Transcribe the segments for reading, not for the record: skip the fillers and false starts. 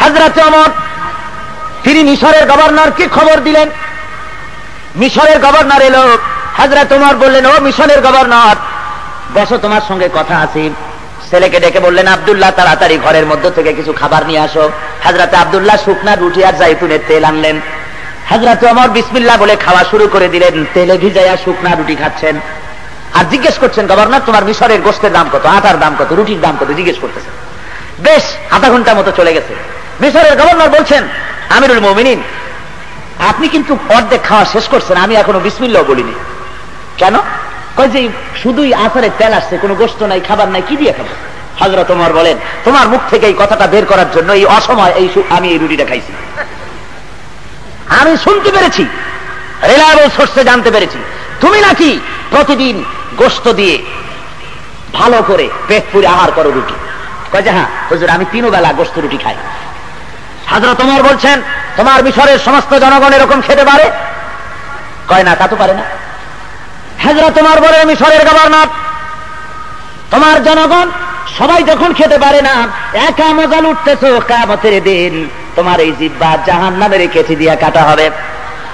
হযরত ওমর তিনি মিশরের গভর্নরকে খবর দিলেন। মিশরের গভর্নর এলো, হযরত ওমর বললেন, ও মিশরের গভর্নর, বসো, তোমার সঙ্গে কথা আছে। ছেলেকে ডেকে বললেন, আব্দুল্লাহ তাড়াতাড়ি ঘরের মধ্য থেকে কিছু খাবার নিয়ে আসো। হযরত আব্দুল্লাহ শুকনা রুটি আর জাইতুনের তেল আনলেন। হযরত ওমর বিসমিল্লাহ বলে খাওয়া শুরু করে দিলেন। তেলে ভিজায়া শুকনা রুটি খাচ্ছেন আর জিজ্ঞেস করছেন, গভর্নর তোমার মিশরের গোশতের দাম কত, আটার দাম কত, রুটির দাম কত, জিজ্ঞেস করতেছেন। বেশ আধা ঘন্টা মতো চলে গেছে। মিশরের গভর্নর বলছেন, আমিরুল মুমিনিন, আপনি কিন্তু অর্ধেক খাওয়া শেষ করছেন, আমি এখনো বিসমিল্লাহ বলিনি। কেন? কই যে শুধুই আচারের তেল আসছে, কোনো গোশত নাই, খাবার নাই, কি দিয়ে খাবো? হযরত ওমর বলেন, তোমার মুখ থেকে এই কথাটা বের করার জন্য এই অসময় আমি এই রুটিটা খাইছি। আমি শুনতে পেরেছি, রিলায়েবল সোর্সে জানতে পেরেছি, তুমি নাকি প্রতিদিন গোশত দিয়ে ভালো করে পেট পুরে আহার করো রুটি। কয় যে হ্যাঁ হুজুর, আমি 3 বেলা গোশত রুটি খাই। হযরত ওমর বলছেন, তোমার মিশরের সমস্ত জনগণ এরকম খেতে পারে? কয় না, তা তো পারে না। হযরত ওমর বলেন, মিশরের গভর্নর, তোমার জনগণ সবাই যখন খেতে পারে না, একা মজা লুটতেছো, কিয়ামতের দিন তোমার এই জিহ্বা জাহান্নামের কেচি দিয়ে কাটা হবে।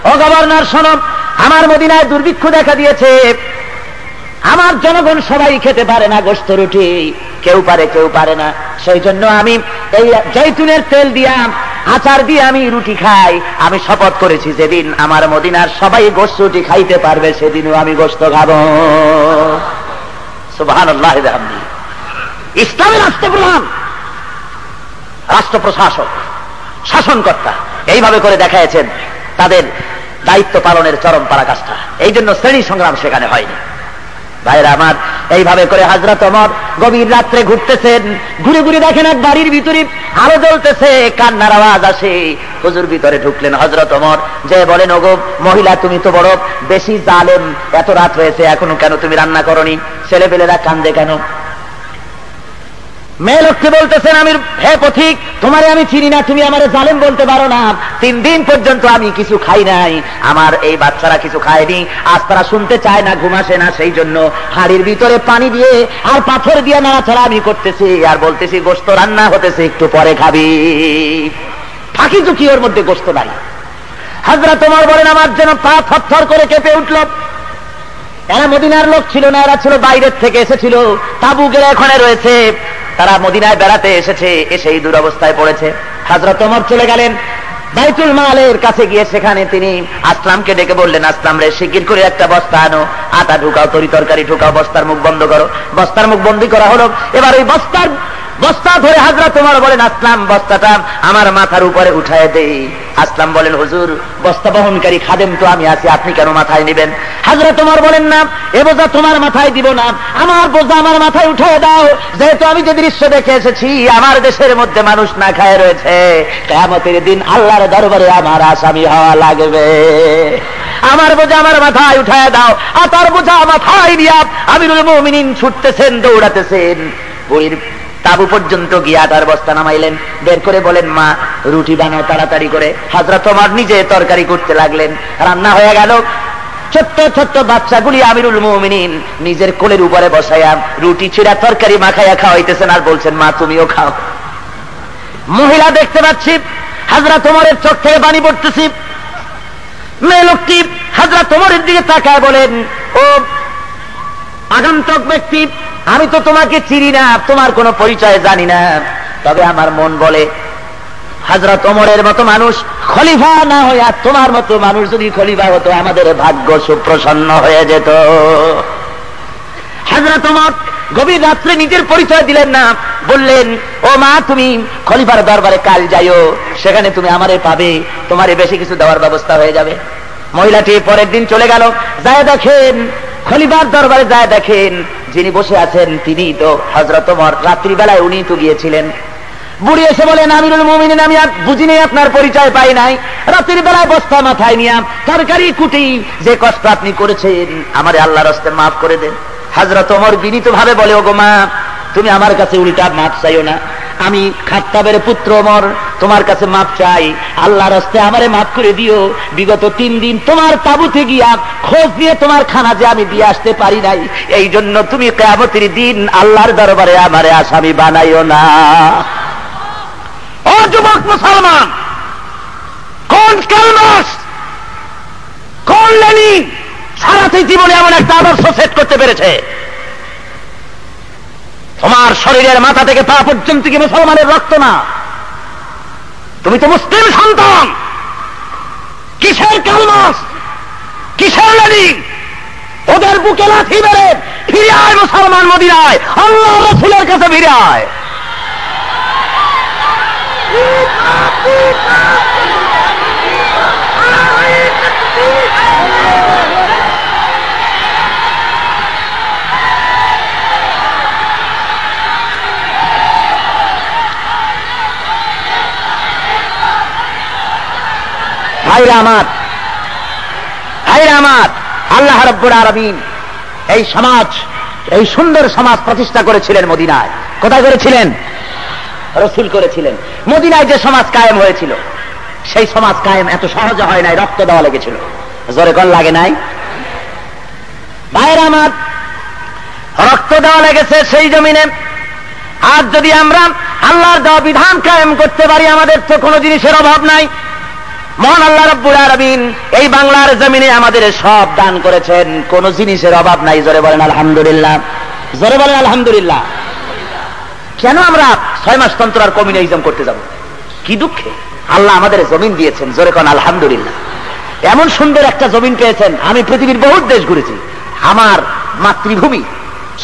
ও গভর্নর শোনো, আমার মদিনায় দুর্ভিক্ষ দেখা দিয়েছে, আমার জনগণ সবাই খেতে পারে না গোশত রুটি, কেউ পারে কেউ পারে না। সেই জন্য আমি এই জৈতুনের তেল দিয়া আচার দিয়ে আমি রুটি খাই। আমি শপথ করেছি, যেদিন আমার মদিনার সবাই গোশত রুটি খাইতে পারবে সেদিনও আমি গোশত খাবো। সুবহানাল্লাহ। ইসলামের রাষ্ট্রপ্রধান, রাষ্ট্র প্রশাসক, শাসনকর্তা এইভাবে করে দেখাইছেন তাদের দায়িত্ব পালনের চরম পরাকাষ্ঠা। এই জন্য শ্রেণী সংগ্রাম সেখানে হয়নি। ভাইরা আমার, এইভাবে করে হযরত ওমর গভীর রাত্রে ঘুরতেছেন, ঘুরে ঘুরে দেখেন এক বাড়ির ভিতরে আলো জ্বলতেছে, কান্নার আওয়াজ আসে। হুজুর ভিতরে ঢুকলেন। হযরত ওমর যে বলেন, ওগো মহিলা, তুমি তো বড় বেশি জালেম, এত রাত হয়েছে এখনো কেন তুমি রান্না করনি? ছেলেপেলেরা কান্দে কেন? মেয়ে লোককে বলতেছেন, আমির হে পথিক, তোমারে আমি চিনি না, তুমি আমারে জালেম বলতে পারো না। 3 দিন পর্যন্ত আমি কিছু খাই নাই, আমার এই বাচ্চারা কিছু খায়নি, আজ তারা শুনতে চায় না, ঘুম আসে না, সেই জন্য হাড়ির ভিতরে পানি দিয়ে আর পাথর দিয়ে নাড়াচাড়া আমি করতেছি আর বলতেছি গোশত রান্না হতেছে, একটু পরে খাবি। ফাঁকি ঝুঁকি ওর মধ্যে গোশত নাই। হযরত ওমর বলেন, আমার যেন পা থরথর করে কেঁপে উঠল। এরা মদিনার লোক ছিল না, এরা ছিল বাইরের থেকে এসেছিল, তাবু গেড়ে এখানে রয়েছে, তারা মদিনায় বেড়াতে এসেছে, এসেই দুরবস্থায় পড়েছে। হযরত ওমর চলে গেলেন বাইতুল মালের কাছে, গিয়ে সেখানে তিনি আসলামকে ডেকে বললেন, আসলাম রে, শিগগির করে একটা বস্তা আনো, আটা ঢুকাও, তরি তরকারি ঢুকাও, বস্তার মুখ বন্ধ করো। বস্তার মুখ বন্ধ করা হলো। এবার ওই বস্তা ধরে হযরত ওমর বলেন, আসলাম বস্তাটা আমার মাথার উপরে উঠায় দেই। আসলাম বলেন, হুজুর বস্তা বহনকারী খাদেম তো আমি আছি, আপনি কেন মাথায় নেবেন? হযরত ওমর বলেন, না, এ বোঝা তোমার মাথায় দিব না, আমার বোঝা আমার মাথায় উঠায় দাও। যেহেতু আমি যে দৃশ্য দেখে এসেছি, আমার দেশের মধ্যে মানুষ না খায় রয়েছে, কিয়ামতের দিন আল্লাহর দরবারে আমার আসামি হওয়া লাগবে। আমার বোঝা আমার মাথায় উঠায় দাও। আর তার বোঝা মাথায় দিয়া আমিরুল মুমিনিন ছুটতেছেন, দৌড়াতেছেন। বুড়ির তাবু পর্যন্ত গিয়ে আটার বস্তা নামাইলেন, বের করে বলেন, মা রুটি বানাও তাড়াতাড়ি করে। হযরত ওমর নিজে তরকারি করতে লাগলেন, রান্না হয়ে গেল। ছোট্ট ছোট্ট বাচ্চাগুলি আমিরুল মুমিনিন নিজের কোলের উপরে বসাইয়া রুটি ছিঁড়া তরকারি মাখাইয়া খাওয়াইতেছেন আর বলছেন, মা তুমিও খাও। মহিলা দেখতে পাচ্ছি, হযরত ওমরের চোখ থেকে পানি পড়তেছি। মেয়ে লোকটি হযরত ওমরের দিকে তাকায় বলেন, ও আগন্তুক ব্যক্তি, আমি তো তোমাকে চিনি না, তোমার কোনো পরিচয় জানি না, তবে আমার মন বলে হযরত ওমরের মতো মানুষ খলিফা না হইয়া তোমার মতো মানুষ যদি খলিফা হতো, আমাদের ভাগ্য সুপ্রসন্ন হয়ে যেত। হযরত ওমর গভীর রাত্রে নিজের পরিচয় দিলেন না, বললেন, ও মা, তুমি খলিফার দরবারে কাল যাইও, সেখানে তুমি আমারে পাবে, তোমারে বেশি কিছু দেওয়ার ব্যবস্থা হয়ে যাবে। মহিলাটি পরের দিন চলে গেল, যায় দেখেন খলিফার দরবারে, যায় দেখেন যিনি বসে আছেন তিনি তো হযরত ওমর, রাত্রিবেলায় উনি তো গিয়েছিলেন। বুড়ি এসে বলেন, আমিরুল মুমিনিন, আমি আর বুঝিনি, আপনার পরিচয় পাই নাই, রাতের বেলায় বস্তা মাথায় নিয়ে তরকারি কুটি যে কষ্ট আপনি করেছেন, আমারে আল্লাহর রাস্তে মাফ করে দেন। হযরত ওমর বিনীত ভাবে বলে, ওগো মা, তুমি আমার কাছে উল্টা মাফ চাইও না, আমি খাত্তাবের পুত্র ওমর তোমার কাছে মাফ চাই, আল্লাহর রাস্তে আমারে মাফ করে দিও। বিগত 3 দিন তোমার তাবুতে গিয়া খোঁজ দিয়ে তোমার খানা যে আমি দিয়ে আসতে পারি নাই, এই জন্য তুমি কিয়ামতের দিন আল্লাহর দরবারে আমারে আসামি বানাইও না। ও যুবক, লেখক মুসলমান, কোন ক্যালমাস, কোন লেনিন সারাতে জীবনে এমন একটা আদর্শ সেট করতে পেরেছে? তোমার শরীরের মাথা থেকে পা পর্যন্ত কি মুসলমানের রক্ত না? তুমি তো মুসলিম সন্তান। কিসের ক্যালমাস, কিসের লেনিন? ওদের বুকে লাথি মেরে ফিরে আয় মুসলমান মদিনায়, আল্লাহ রাসূলের কাছে ফিরে আয়। ভাইরা আমার, ভাইরা আমার, আল্লাহ রাব্বুল আলামিন এই সমাজ, এই সুন্দর সমাজ প্রতিষ্ঠা করেছিলেন মদিনায়। কোথায় করেছিলেন? রাসূল করেছিলেন। মদিনায় যে সমাজ কায়েম হয়েছিল, সেই সমাজ কায়েম এত সহজে হয় নাই, রক্ত দেওয়া লেগেছিল। জোরে কোন লাগে নাই? ভাইরা আমার, রক্ত দেওয়া লেগেছে সেই জমিনে। আজ যদি আমরা আল্লাহর দেওয়া বিধান কায়েম করতে পারি, আমাদের তো কোনো জিনিসের অভাব নাই। মহান আল্লাহ রাব্বুল আলামিন এই বাংলার জমিনে আমাদের সব দান করেছেন, কোন জিনিসের অভাব নাই। জোরে বলেন আলহামদুলিল্লাহ, জোরে বলেন আলহামদুলিল্লাহ। কেন আমরা 6 মাস তন্ত্র আর কমিউনিজম করতে যাব? কি দুঃখে আল্লাহ আমাদের জমিন দিয়েছেন। জোরে কোন আলহামদুলিল্লাহ। এমন সুন্দর একটা জমিন পেয়েছেন। আমি পৃথিবীর বহুত দেশ ঘুরেছি, আমার মাতৃভূমি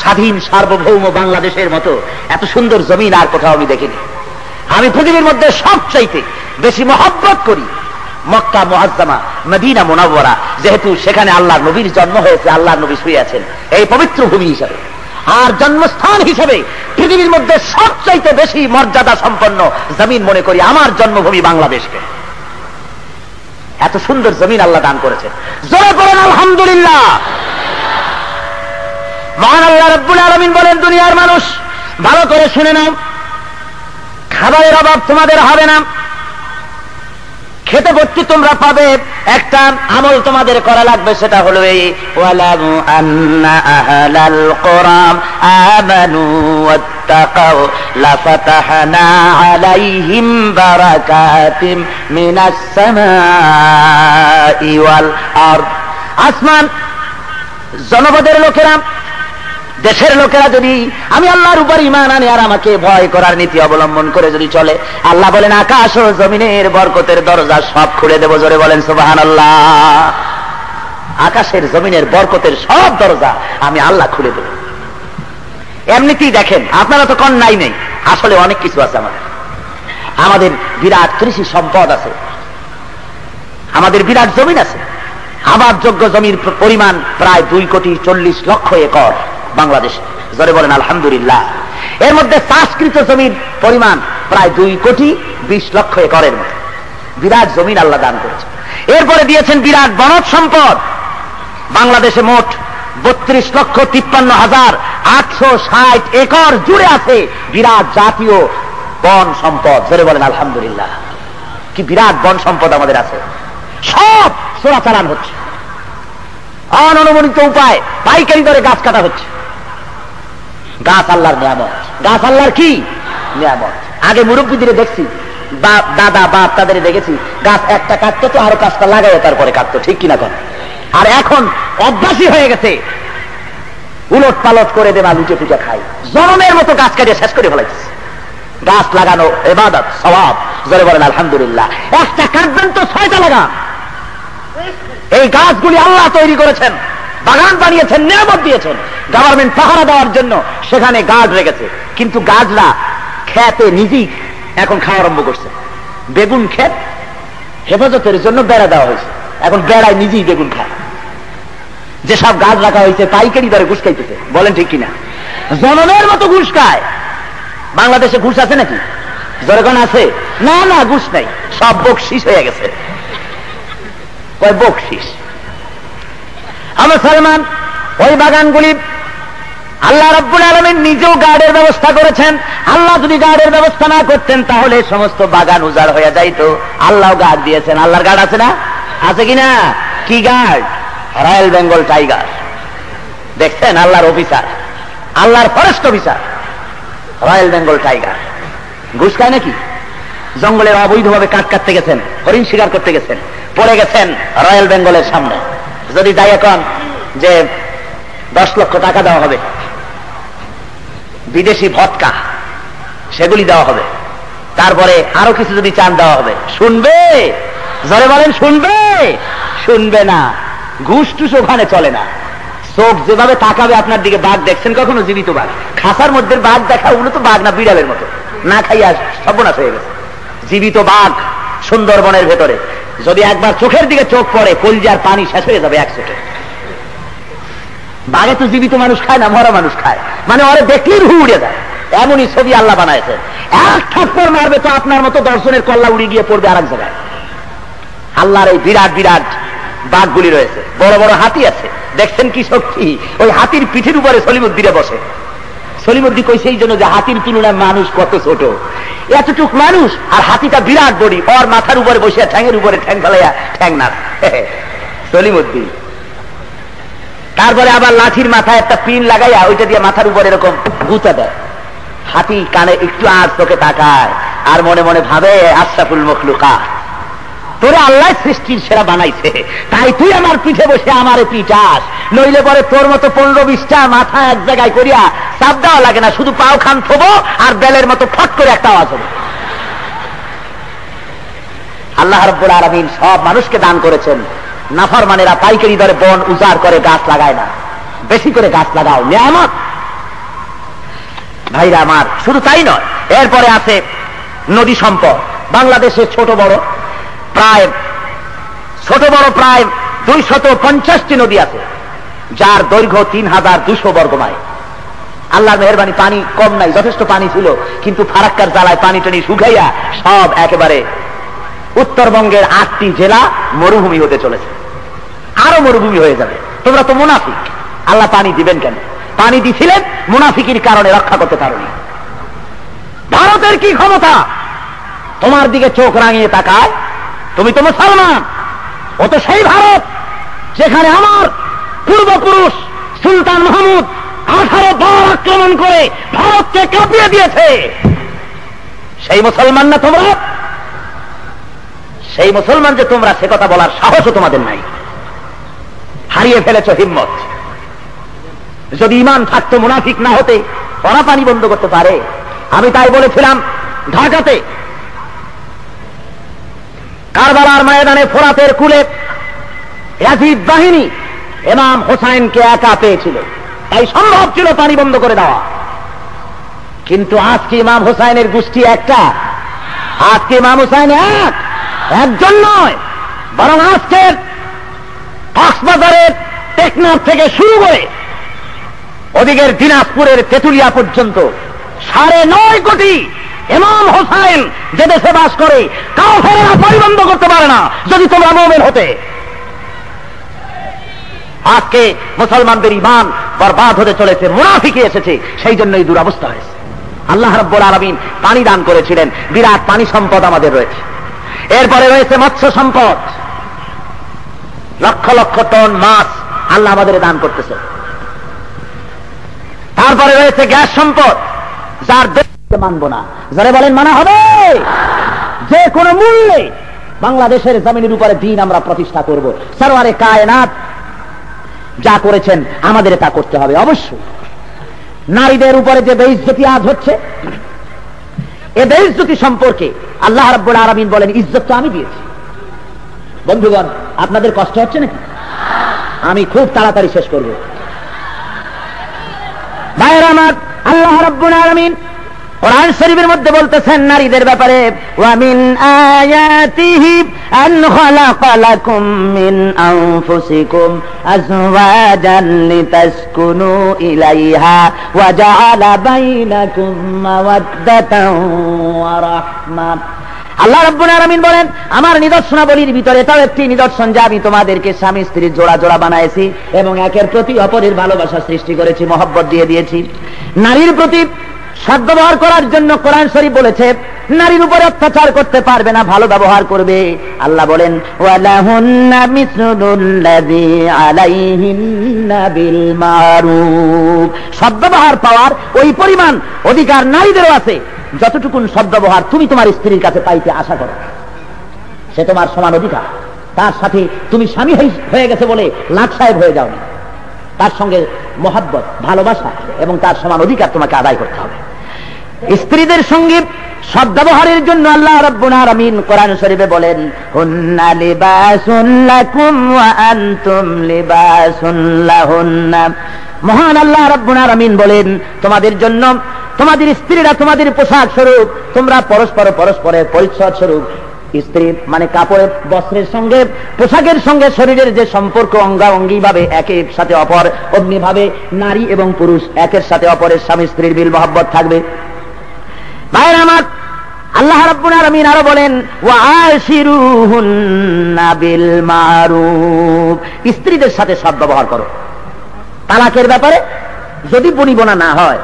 স্বাধীন সার্বভৌম বাংলাদেশের মতো এত সুন্দর জমিন আর কোথাও আমি দেখিনি। আমি পৃথিবীর মধ্যে সবচাইতে বেশি মহব্বত করি মক্কা মুআজ্জামা, মদিনা মুনাওয়ারা, যেহেতু সেখানে আল্লাহর নবীর জন্ম হয়েছে, আল্লাহর নবী শুয়ে আছেন এই পবিত্র ভূমি হিসাবে। আর জন্মস্থান হিসেবে পৃথিবীর মধ্যে সবচাইতে বেশি মর্যাদা সম্পন্ন জমিন মনে করি আমার জন্মভূমি বাংলাদেশকে। এত সুন্দর জমিন আল্লাহ দান করেছেন। জোরে বলেন আলহামদুলিল্লাহ। মহান আল্লাহ রাব্বুল আলামিন বলেন, দুনিয়ার মানুষ ভালো করে শুনে নাও, খাবারের অভাব তোমাদের হবে না, খেতে ভর্তি তোমরা পাবে। একটা আমল তোমাদের করা লাগবে, সেটা হলো এই ওয়ালামু আন্না আহলাল কুরআন আমানু ওয়াত্তাকাউ লাফাতাহনা আলাইহিম বারাকাতিম মিনাস সামাই ওয়াল আরদ। আসমান জনপদের লোকেরা, দেশের লোকেরা যদি আমি আল্লাহর উপর ঈমান আনে আর আমাকে ভয় করার নীতি অবলম্বন করে যদি চলে, আল্লাহ বলেন আকাশ ও জমিনের বরকতের দরজা সব খুলে দেব। জোরে বলেন সুবহানাল্লাহ। আকাশের জমিনের বরকতের সব দরজা আমি আল্লাহ খুলে দেব। এমনিতেই দেখেন, আপনারা তো কন্যাই নেই, আসলে অনেক কিছু আছে আমাদের। আমাদের বিরাট কৃষি সম্পদ আছে, আমাদের বিরাট জমিন আছে। আবাদযোগ্য জমির পরিমাণ প্রায় 2,40,00,000 একর বাংলাদেশে। জোরে বলেন আলহামদুলিল্লাহ। এর মধ্যে চাষকৃত জমির পরিমাণ প্রায় 2,20,00,000 একরের মতো বিরাট জমিন আল্লাহ দান করেছে। এরপরে দিয়েছেন বিরাট বনজ সম্পদ। বাংলাদেশে মোট 32,53,860 একর জুড়ে আছে বিরাট জাতীয় বন সম্পদ। জোরে বলেন আলহামদুলিল্লাহ। কি বিরাট বন সম্পদ আমাদের আছে। সব চোরাচালান হচ্ছে, অননুমোদিত উপায় পাইকারি দরে গাছ কাটা হচ্ছে। গাছ আল্লাহর নিয়ামত, গাছ আল্লাহর কি নিয়ামত। আগে মুরব্বীদের দেখছি, দাদা বাপ তাদের দেখেছি, গাছ একটা কাটতো তো আরো গাছটা লাগাইও তারপরে কাটতো, ঠিক কিনা কর। আর এখন অভ্যাসই হয়ে গেছে, উলট পালট করে দেবা, লুটে পুজো খাই, জনমের মতো গাছ কাটিয়ে শেষ করে ফেলাইছে। গাছ লাগানো ইবাদত, সওয়াব। জোরে বলেন আলহামদুলিল্লাহ। একটা কাটবেন তো 6টা লাগান। এই গাছগুলি আল্লাহ তৈরি করেছেন, বাগান বানিয়েছেন, নিয়ামত দিয়েছেন। গভর্নমেন্ট পাহারা দেওয়ার জন্য সেখানে গার্ড রেখেছে, কিন্তু গাছরা খেতে নিজেই এখন খাওয়া আরম্ভ করছে। বেগুন ক্ষেত হেফাজতের জন্য বেড়া দেওয়া হয়েছে, এখন বেড়ায় নিজেই বেগুন খায়। যেসব গাছ রাখা হয়েছে পাইকারি দরে ঘুষ খাইতেছে, বলেন ঠিক কিনা? জনমের মতো ঘুষ খায়। বাংলাদেশে ঘুষ আছে নাকি? যখন আছে, না না ঘুষ নাই, সব বকশিস হয়ে গেছে। বকশিস। মুসলমান ওই বাগানগুলি আল্লাহ রাব্বুল আলামিন নিজেও গার্ডের ব্যবস্থা করেছেন। আল্লাহ যদি গার্ডের ব্যবস্থা না করতেন তাহলে সমস্ত বাগান উজাড় হয়ে যাইতো। আল্লাহ গার্ড দিয়েছেন। আল্লাহর গার্ড আছে না? আছে কিনা? কি গার্ড? Royal Bengal tiger. দেখছেন আল্লাহর অফিসার, আল্লাহর forest officer, royal Bengal tiger. ঘুষ খায় নাকি? জঙ্গলের অবৈধভাবে কাঠ কাটতে গেছেন, হরিণ শিকার করতে গেছেন, পড়ে গেছেন রয়্যাল বেঙ্গলের সামনে। যদি যাই এখন যে 10 লক্ষ টাকা দেওয়া হবে, বিদেশি ভদকা সেগুলি দেওয়া হবে, তারপরে আরো কিছু যদি চান দেওয়া হবে, শুনবে? জোরে বলেন শুনবে? শুনবে না। ঘুষ টুস ওখানে চলে না। চোখ যেভাবে তাকাবে আপনার দিকে, বাঘ দেখছেন কখনো? জীবিত বাঘ, খাসার মধ্যে বাঘ দেখা, ওগুলো তো বাঘ না, বিড়ালের মতো, না খাইয়া সর্বনাশ হয়ে গেছে। জীবিত বাঘ সুন্দরবনের ভেতরে, যদি একবার চোখের দিকে চোখ পড়ে, কলজার পানি শেষ হয়ে যাবে এক চোখে। বাঘে তো জীবিত মানুষ খায় না, মরা মানুষ খায়, মানে ওরে দেখলেই রুহ উড়ে যায়, এমনই ছবি আল্লাহ বানাইছেন। এক থাপ্পড় মারবে তো আপনার মতো দর্শনের কল্লা উড়ে গিয়ে পড়বে আর এক জায়গায়। আল্লাহর এই বিরাট বিরাট বাঘগুলি রয়েছে, বড় বড় হাতি আছে, দেখছেন কি শক্তি! ওই হাতির পিঠের উপরে সলিমুদ্দিনে বসে। সলিমুদ্দি কইছে এই জন্য যে হাতির তুলনায় মানুষ কত ছোট, এতটুক মানুষ, আর হাতিটা বিরাট বড়ি, ওর মাথার উপরে বসে ঠ্যাঙের উপরে ঠ্যাং ফেলাইয়া ঠ্যাং না সলিমুদ্দি। তারপরে আবার লাঠির মাথায় একটা পিন লাগাইয়া ওইটা দিয়ে মাথার উপরে এরকম গুঁতা দেয়। হাতি কানে একটু আর চোখে তাকায় আর মনে মনে ভাবে, আশরাফুল মখলুকাত, তোরে আল্লাহ সৃষ্টির সেরা বানাইছে, তাই তুই আমার পিঠে বসে আমারে পিটাস, নইলে পরে তোর মতো 15-20টা মাথা এক জায়গায় করিয়া চাপ দেওয়া লাগে না, শুধু পাও খান থবো আর বেলের মতো ফট করে একটা আওয়াজ হবে। আল্লাহ রাব্বুল আলামিন সব মানুষকে দান করেছেন। নাফরমানেরা পাইকারি দরে বন উজাড় করে গাছ লাগায় না, বেশি করে গাছ লাগাও, নিয়ামত। ভাইরা আমার, শুধু তাই নয়, এরপরে আছে নদী সম্পদ। বাংলাদেশের ছোট বড় প্রায় 250টি নদী আছে, যার দৈর্ঘ্য 3200 বর্গ মাইল। আল্লাহর মেহেরবানি, পানি কম নাই, যথেষ্ট পানি ছিল, কিন্তু ফারাক্কার জ্বালায় পানি টানি শুকাইয়া সব একেবারে উত্তরবঙ্গের 8টি জেলা মরুভূমি হতে চলেছে, আরো মরুভূমি হয়ে যাবে। তোমরা তো মুনাফিক, আল্লাহ পানি দিবেন কেন? পানি দিছিলেন মুনাফিকির কারণে, রক্ষা করতে পারোনি। ভারতের কি ক্ষমতা তোমার দিকে চোখ রাঙিয়ে তাকায়? তুমি তো মুসলমান, ও তো সেই ভারত যেখানে আমার পূর্বপুরুষ সুলতান মাহমুদ 18 বার আক্রমণ করে ভারতকে কাঁপিয়ে দিয়েছে। সেই মুসলমান না তোমরা? সেই মুসলমান যে তোমরা, সে কথা বলার সাহসও তোমাদের নাই, হারিয়ে ফেলেছ হিম্মত। যদি ঈমান থাকতো, মুনাফিক না হতে, ওরা পানি বন্ধ করতে পারে? আমি তাই বলেছিলাম ঢাকাতে, কারবালার ময়দানে ফোরাতের কূলে ইয়াজিদ বাহিনী ইমাম হোসাইনকে একা পেয়েছিল, তাই সম্ভব ছিল পানি বন্ধ করে দেওয়া। কিন্তু আজকে ইমাম হোসাইনের গোষ্ঠী একটা, আজকে ইমাম হোসাইন একজন নয়, বরং আজকের কক্সবাজারের টেকনাফ থেকে শুরু করে ওদিকের দিনাজপুরের তেতুলিয়া পর্যন্ত 9.5 কোটি ইমাম হোসাইন যে দেশে বাস করে, কাফেররা পরিবন্ধ করতে পারে না যদি তোমরা মুমিন হতে। আজকে মুসলমানদের ঈমান বরবাদ হতে চলেছে, মুনাফিকি এসেছে, সেই জন্যই দুরবস্থা হয়েছে। আল্লাহ রাব্বুল আলামিন পানি দান করেছিলেন, বিরাট পানি সম্পদ আমাদের রয়েছে। এরপরে রয়েছে মৎস্য সম্পদ, লক্ষ লক্ষ টন মাছ আল্লাহ আমাদের দান করতেছে। তারপরে রয়েছে গ্যাস সম্পদ, যার মানব না, যারা বলেন মানা হবে, যে কোনো মূল্যে বাংলাদেশের জমিনের উপরে দিন আমরা প্রতিষ্ঠা করব। সরওয়ারে কায়নাত যা করেছেন আমাদের তা করতে হবে অবশ্যই। নারীদের উপরে যে বেইজ্জতি আজ হচ্ছে, এ বেইজ্জতি সম্পর্কে আল্লাহ রাব্বুল আলামিন বলেন, ইজ্জত তো আমি দিয়েছি। বন্ধুগণ, আপনাদের কষ্ট হচ্ছে নাকি? আমি খুব তাড়াতাড়ি শেষ করব। ভাইরা আমার, আল্লাহ রাব্বুল আলামিন কোরআন শরীফের মধ্যে বলতেছেন নারীদের ব্যাপারে, ওয়া মিন আয়াতিহি আন খালাকা লাকুম মিন আনফুসিকুম আজওয়াজান লিতাসকুনু ইলাইহা ওয়া জাআলা বাইনাকুম মাওয়াদ্দাতান ওয়া রাহমা। আল্লাহ রাব্বুল আলামিন বলেন, আমার নিদর্শনাবলীর ভিতরে এটাও একটি নিদর্শন যে আমি তোমাদেরকে স্বামী স্ত্রীর জোড়া জোড়া বানাইছি এবং একের প্রতি অপরের ভালোবাসা সৃষ্টি করেছি, মহব্বত দিয়ে দিয়েছি। নারীর প্রতি সদ্ব্যবহার করার জন্য কোরআন শরীফ বলেছে, নারীর উপরে অত্যাচার করতে পারবে না, ভালো ব্যবহার করবে। আল্লাহ বলেন, ওয়ালাহুন্না মিসলুল্লাযী আলাইহিন্না বিল মারুফ। সদ্ব্যবহার পাওয়ার ওই পরিমাণ অধিকার নারীদেরও আছে যতটুকুন সদ্ব্যবহার তুমি তোমার স্ত্রীর কাছে পাইতে আশা করো, সে তোমার সমান অধিকার। তার সাথে তুমি স্বামী হয়ে গেছে বলে লাট সাহেব হয়ে যাও না, তার সঙ্গে মহাব্বত, ভালোবাসা এবং তার সমান অধিকার তোমাকে আদায় করতে হবে। স্ত্রীদের সঙ্গে সদ্ব্যবহারের জন্য আল্লাহ রাব্বুল আলামিন কোরআন শরীফে বলেন, হুন্না লিবাসুন লাকুম ওয়া আনতুম লিবাসুন লাহুন্না। মহান আল্লাহ রাব্বুল আলামিন বলেন, তোমাদের জন্য তোমাদের স্ত্রীরা তোমাদের পোশাক স্বরূপ, তোমরা পরস্পরের পরিচ্ছদ স্বরূপ। স্ত্রী মানে কাপড়ের বস্ত্রের সঙ্গে পোশাকের সঙ্গে শরীরের যে সম্পর্ক, অঙ্গাঙ্গি ভাবে একের সাথে অপর, অমনি ভাবে নারী এবং পুরুষ একের সাথে অপরের স্বামী স্ত্রীর মিল মহব্বত থাকবে। ভাইরা আমার, আল্লাহ রাব্বুল আলামিন আরো বলেন, ওয়া আশিরুহুন্না বিল মারুফ। স্ত্রীদের সাথে সদ্ব্যবহার করো। তালাকের ব্যাপারে যদি বনিবনা না হয়,